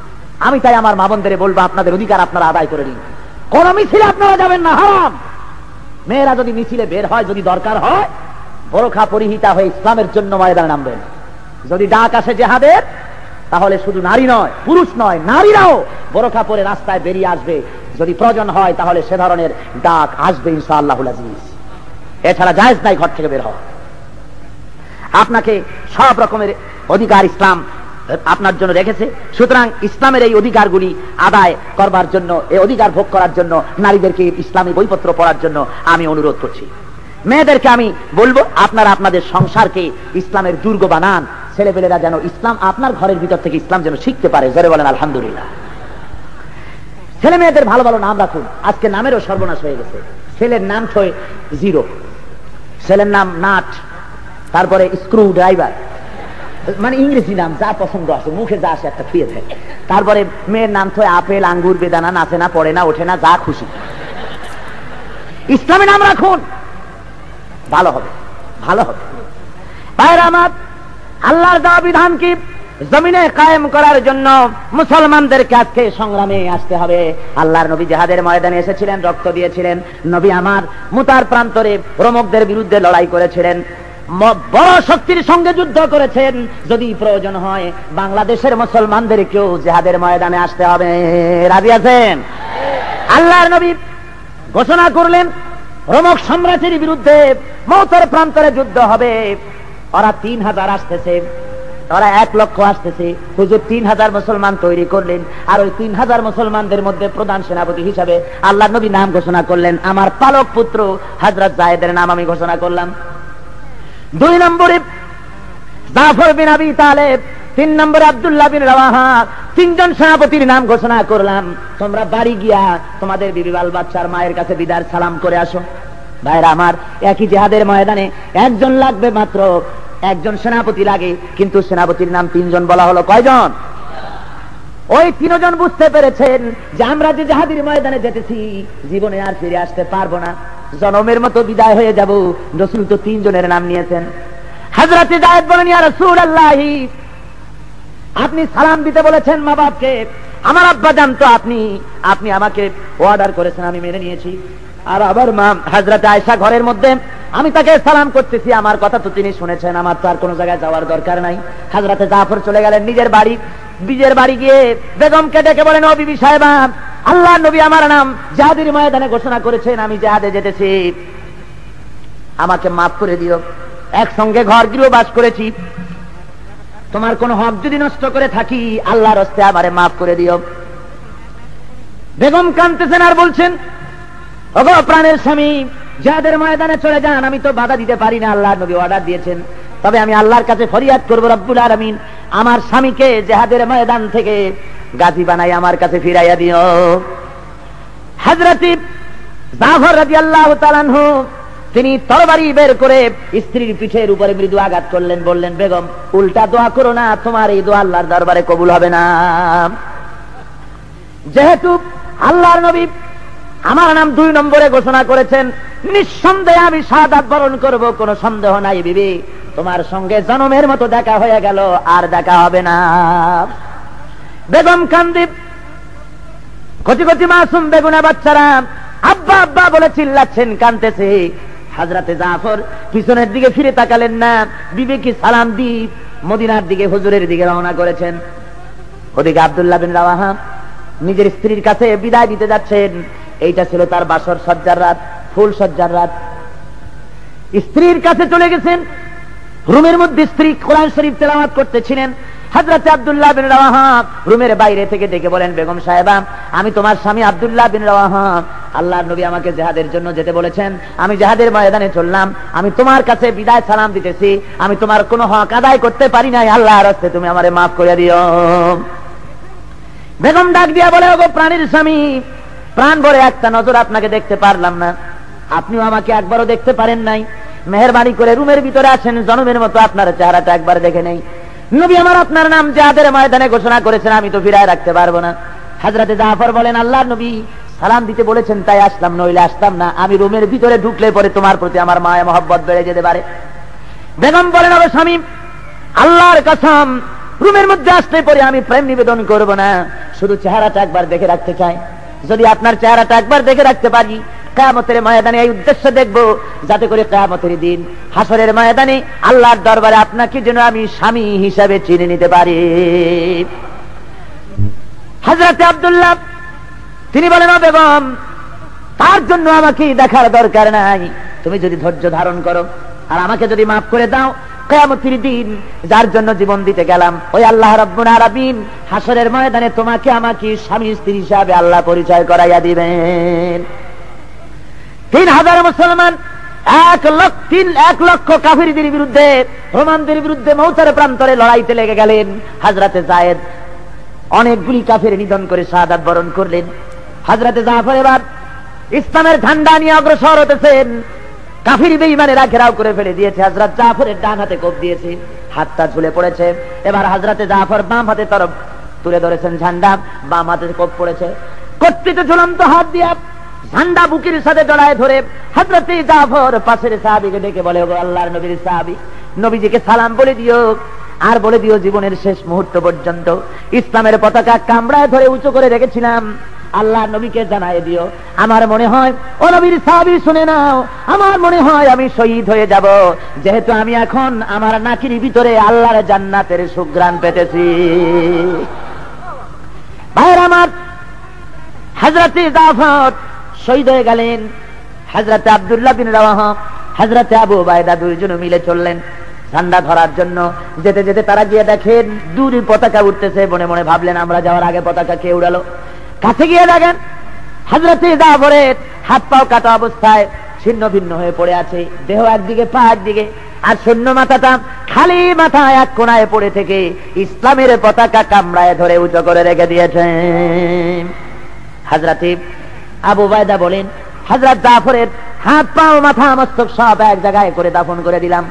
আমি তাই আমার মা বোনদের বলবো, আপনাদের অধিকার আপনারা আদায় করে নিন। কোন মিছিলে আপনারা যাবেন না, হারাম। মেয়েরা যদি মিছিলে বের হয়, যদি দরকার হয় বোরখা পরিহিতা হয়ে ইসলামের জন্য ময়দানে নামবেন। যদি ডাক আসে জিহাদের, তাহলে শুধু নারী নয়, পুরুষ নয়, নারীরাও বোরখা পরে রাস্তায় বেরিয়ে আসবে। যদি প্রয়োজন হয় তাহলে সে ধরনের ডাক আসবে ইনশাআল্লাহুল আজিজ। এছাড়া জায়েজ নাই ঘর থেকে বের হওয়া। আপনাকে সব রকমের অধিকার ইসলাম আপনার জন্য রেখেছে। সুতরাং ইসলামের এই অধিকারগুলি আদায় করবার জন্য, এই অধিকার ভোগ করার জন্য নারীদেরকে ইসলামী বইপত্র পড়ার জন্য আমি অনুরোধ করছি। মেয়েদেরকে আমি বলবো, আপনারা আপনাদের সংসারকে ইসলামের দুর্গ বানান। ছেলেপেলেরা যেন ইসলাম আপনার ঘরের ভিতর থেকে ইসলাম যেন শিখতে পারে। জোরে বলেন আলহামদুলিল্লাহ। ছেলে মেয়েদের ভালো ভালো নাম রাখুন। আজকে নামেরও সর্বনাশ হয়ে গেছে। ছেলের নাম ছয় জিরো, ছেলের নাম নাট, তারপরে স্ক্রু ড্রাইভার, মানে ইংরেজি নাম যা পছন্দ আছে, মুখে যা আসে একটা ছুঁয়ে থাকে। তারপরে মেয়ের নাম ছয় আপেল, আঙ্গুর, বেদানা, নাচে না, পড়ে না, ওঠে না, যা খুশি। ইসলামী নাম রাখুন, ভালো হবে, ভালো হবে। ভাইরা আমার, আল্লাহর দেওয়া বিধান কি জমিনে কায়েম করার জন্য মুসলমানদেরকে আজকে সংগ্রামে আসতে হবে। আল্লাহর নবী জিহাদের ময়দানে এসেছিলেন, রক্ত দিয়েছিলেন। নবী আমার মুতার প্রান্তরে রোমকদের বিরুদ্ধে লড়াই করেছিলেন, বড় শক্তির সঙ্গে যুদ্ধ করেছেন। যদি প্রয়োজন হয় বাংলাদেশের মুসলমানদেরকেও জিহাদের ময়দানে আসতে হবে। রাজি আছেন? আল্লাহর নবী ঘোষণা করলেন রোমক সাম্রাজ্যের বিরুদ্ধে মৌতের প্রান্তরে যুদ্ধ হবে। ওরা 3000 আসতেছে, ওরা 1 লক্ষ আসতেছে। হুজুর 3000 মুসলমান তৈরি করলেন, আর ওই 3000 মুসলমানদের মধ্যে প্রধান সেনাপতি হিসাবে আল্লাহর নবী নাম ঘোষণা করলেন। আমার পালক পুত্র হযরত যায়েদের নাম আমি ঘোষণা করলাম। 2 নম্বরে জাফর বিন আবি তালেব, 3 নম্বরে আব্দুল্লাহ বিন রাওয়াহা, 3 জন সেনাপতির নাম ঘোষণা করলাম। তোমরা বাড়ি গিয়া তোমাদের বিবি বাল বাচ্চার মায়ের কাছে বিদার সালাম করে আসো। ভাইরা আমার, একই জিহাদের ময়দানে একজন লাগবে মাত্র, একজন সেনাপতি লাগে, কিন্তু সেনাপতির নাম 3 জন বলা হলো। কয়জন? ওই 3 জন বুঝতে পেরেছেন যে আমরা যে জিহাদের ময়দানে যেতেছি জীবনে আর ফিরে আসতে পারবো না, জনমের মতো বিদায় হয়ে যাব। রাসূল তো 3 জনের নাম নিয়েছেন। হযরত যায়েদ বলেন, ইয়া রাসূলুল্লাহ, আপনি সালাম দিতে বলেছেন মা বাপকে, আমার আব্বা জানতো আপনি আমাকে অর্ডার করেছেন, আমি মেনে নিয়েছি। আর আবার মা হযরতে আয়েশা ঘরের মধ্যে, আমি তাকে সালাম করতেছি, আমার কথা তো তিনি শুনেছেন, আমার তো আর কোনো জায়গায় যাওয়ার দরকার নাই। হযরতে জাফর চলে গেলেন নিজের বাড়ি গিয়ে বেগমকে ডেকে বলেন, ও বিবি সাহেবা, আল্লাহর নবী আমার নাম জিহাদের ময়দানে ঘোষণা করেছেন, আমি জিহাদে যেতেছি, আমাকে মাফ করে দিও। একসঙ্গে ঘর গৃহ বাস করেছি, তোমার কোন হক যদি নষ্ট করে থাকি আল্লাহর হস্তে আমারে মাফ করে দিও। বেগম কাঁদতেছেন আর বলছেন, ওগো প্রাণের স্বামী, জিহাদের ময়দানে চলে যান, আমি তো বাধা দিতে পারি না, আল্লাহর নবী অর্ডার দিয়েছেন, তবে আমি আল্লাহর কাছে ফরিয়াদ করব, রব্বুল আলামিন আমার স্বামীকে জিহাদের ময়দান থেকে গাজী বানাই আমার কাছে ফিরাইয়া দিও। হযরত জাফর রাদিয়াল্লাহু তাআলা আনহু তিনি তরবারি বের করে স্ত্রীর পিঠের উপরে মৃদু আঘাত করলেন, বললেন, বেগম উল্টা দোয়া করো না, তোমার এই দোয়া আল্লাহর দরবারে কবুল হবে না। যেহেতু আল্লাহর নবী আমার নাম 2 নম্বরে ঘোষণা করেছেন, নিঃসন্দেহে আমি শাহাদাত বরণ করব, কোনো সন্দেহ নাই বিবি, তোমার সঙ্গে জনমের মতো দেখা হয়ে গেল, আর দেখা হবে না। বেগম কান্দি, কচি কচি মাসুম বেগুনা বাচ্চারা আব্বা আব্বা বলে চিল্লাচ্ছেন, কাঁদতেছে। হযরতে জাফর পিছনের দিকে ফিরে তাকালেন না, বিবিকে সালাম দিয়ে মদিনার দিকে হুজুরের দিকে রওনা করেছেন। ওদিকে আব্দুল্লাহ বিন রাওয়াহা নিজের স্ত্রীর কাছে বিদায় দিতে যাচ্ছেন। এইটা ছিল তার বাসর সজ্জার রাত, ফুল সজ্জার রাত। স্ত্রীর কাছে চলে গেছেন, রুমের মধ্যে স্ত্রী কোরআন শরীফ তেলাওয়াত করতেছিলেন। হযরত আব্দুল্লাহ বিন রাওয়াহা রুমের বাইরে থেকে ডেকে বলেন, বেগম সাহেবা, আমি তোমার স্বামী আব্দুল্লাহ বিন রাওয়াহা, আল্লাহর নবী আমাকে জিহাদের জন্য যেতে বলেছেন, আমি জিহাদের ময়দানে চললাম, আমি তোমার কাছে বিদায় সালাম দিতেছি, আমি তোমার কোনো হক আদায় করতে পারি নাই, আল্লাহর হস্তে তুমি আমারে মাফ করে দিও। বেগম ডাক দিয়া বলে, ওগো প্রাণীর স্বামী, প্রাণ ভরে একটা নজর আপনাকে দেখতে পারলাম না, আপনিও আমাকে একবারও দেখতে পারেন নাই, মেহেরবানি করে রুমের ভিতরে আসেন, জনমের মতো আপনার চেহারাটা একবার দেখে নেই। নবী আমার আপনার নাম জিহাদের ময়দানে ঘোষণা করেছেন, আমি তো ফিরায় রাখতে পারবো না। হযরতে জাফর বলেন, আল্লাহর নবী সালাম দিতে বলেছেন তাই আসলাম, নইলে আসতাম না, আমি রুমের ভিতরে ঢুকলে পরে তোমার প্রতি আমার মায়া মহব্বত বেড়ে যেতে পারে। বেগম বলেন, ওগো স্বামী, আল্লাহর কসম, রুমের মধ্যে আসলে পরে আমি প্রেম নিবেদন করব না, শুধু চেহারাটা একবার দেখে রাখতে চাই। যদি আপনার চেহারাটা একবার দেখে রাখতে পারি, কিয়ামতের ময়দানে এই উদ্দেশ্য দেখব, যাতে করে কিয়ামতের দিন হাসরের ময়দানে আল্লাহর দরবারে আপনাকে যেন আমি স্বামী হিসাবে চিনে নিতে পারি। হযরত আব্দুল্লাহ তিনি বলেন, ও বেগম, তার জন্য আমাকে দেখার দরকার নাই, তুমি যদি ধৈর্য ধারণ করো আর আমাকে যদি মাফ করে দাও, কিয়ামতের দিন যার জন্য জীবন দিতে গেলাম, ওই আল্লাহ রাব্বুল আলামিন হাসরের ময়দানে তোমাকে আমাকে স্বামী স্ত্রী হিসাবে আল্লাহ পরিচয় করাইয়া দিবেন। 3000 মুসলমান 1 লক্ষ কাফিরদের বিরুদ্ধে, রোমানদের বিরুদ্ধে মৌতের প্রান্তরে লড়াইতে লেগে গেলেন। হযরতে যায়েদ অনেকগুলি কাফের নিধন করে শাহাদাত বরণ করলেন। হযরতে জাফর এবার ইসলামের ঝান্ডা নিয়ে অগ্রসর হতেছেন। কাফির বেঈমানেরা ঘেরাও করে ফেলে দিয়েছে। হযরত জাফরের ডান হাতে কোপ দিয়েছে, হাতটা ঝুলে পড়েছে। এবার হযরতে জাফর বাম হাতে তরফ তুলে ধরেছেন ঝান্ডা, বাম হাতে কোপ পড়েছে। কর্তৃত ঝুলন্ত হাত দিয়ে ঝান্ডা বুকের সাথে জড়ায় ধরে হযরতে জাফর পাশের সাহাবীকে ডেকে বলে, ওগো আল্লাহর নবীর সাহাবী, নবীজিকে সালাম বলে দিও, আর বলে দিও জীবনের শেষ মুহূর্ত পর্যন্ত ইসলামের পতাকা কামড়ায় ধরে উঁচু করে রেখেছিলাম, আল্লাহ নবীকে জানায় দিও। আমার মনে হয়, ও নবীর সাহাবী শুনে নাও, আমার মনে হয় আমি শহীদ হয়ে যাব, যেহেতু আমি এখন আমার নাকির ভিতরে আল্লাহর জান্নাতের সুঘ্রাণ পেতেছি। ভাইরা আমার, হযরতে জাফর শহীদ হয়ে গেলেন। হযরতে আব্দুল্লাহ বিন রাওয়াহা, হযরতে আবু উবাইদা দুইজন মিলে চললেন ঝান্ডা ধরার জন্য। যেতে যেতে তারা গিয়ে দেখেন দূরে পতাকা উঠতেছে। মনে মনে ভাবলেন, আমরা যাওয়ার আগে পতাকা কে উড়ালো? কাছে গিয়ে দেখেন হযরতে জাফরের হাত পাও কাটা অবস্থায় ছিন্ন ভিন্ন হয়ে পড়ে আছে, দেহ একদিকে পা একদিকে, আর শূন্য মাথাটা খালি মাথা এক কোনায় পড়ে থেকে ইসলামের পতাকা কামড়ায় ধরে উঁচু করে রেখে দিয়েছেন। হযরতে আবু উবাইদা বলেন, হযরত জাফরের হাত পা মাথা মস্তক সব এক জায়গায় করে দাফন করে দিলাম।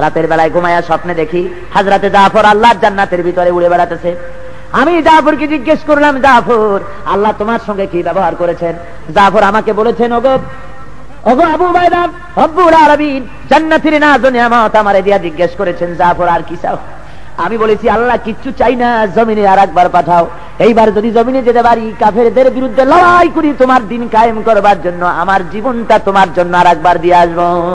রাতের বেলায় ঘুমায়া স্বপ্নে দেখি হযরতে জাফর আল্লাহর জান্নাতের ভিতরে উড়ে বেড়াতেছে। আমি জাফরকে জিজ্ঞেস করলাম, জাফর, আল্লাহ তোমার সঙ্গে কি ব্যবহার করেছেন? জাফর আমাকে বলেছেন, ওগো আবু উবাইদা, রব্বুল আলামিন জান্নাতের নাজ নিয়ামত আমারে দিয়া জিজ্ঞেস করেছেন, জাফর আর কি চাও? আমি বলেছি, আল্লাহ কিচ্ছু চাই না, জমিনে আর একবার পাঠাও। এইবার যদি জমিনে যেতে পারি, কাফেরদের বিরুদ্ধে লড়াই করি তোমার দিন কায়েম করবার জন্য, আমার জীবনটা তোমার জন্য আর একবার দিয়ে আসবো।